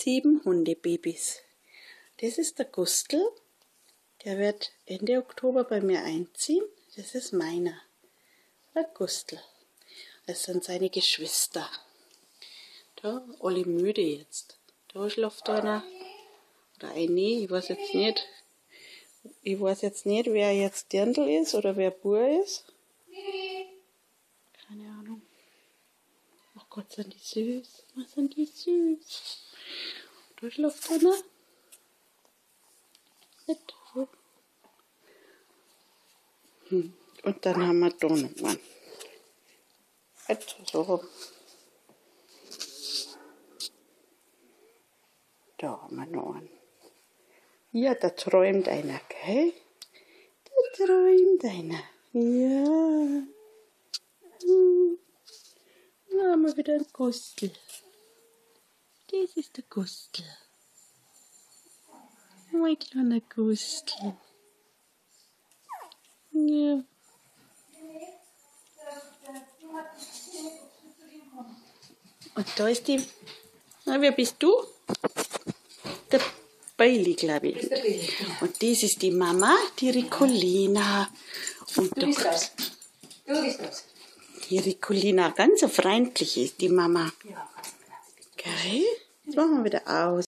7 Hundebabys. Das ist der Gustl, der wird Ende Oktober bei mir einziehen. Das ist meiner, der Gustl. Das sind seine Geschwister. Da, alle müde jetzt. Da schläft einer. Oder eine, ich weiß jetzt nicht. Ich weiß jetzt nicht, wer jetzt Dirndl ist oder wer Bur ist. Keine Ahnung. Ach Gott, sind die süß. Was sind die süß. Da schläft einer. Und dann haben wir da noch einen. So. Da haben wir noch einen. Ja, da träumt einer, gell? Da träumt einer. Ja. Da haben wir wieder einen Gustl. Das ist der Gustl. Mein kleiner Gustl. Ja. Und da ist die. Na, wer bist du? Der Bailey, glaube ich. Und das ist die Mama, die Ricolina. Und Du bist das. Du bist das. Die Ricolina, ganz so freundlich ist die Mama. Ja. Gell? Jetzt machen wir wieder aus.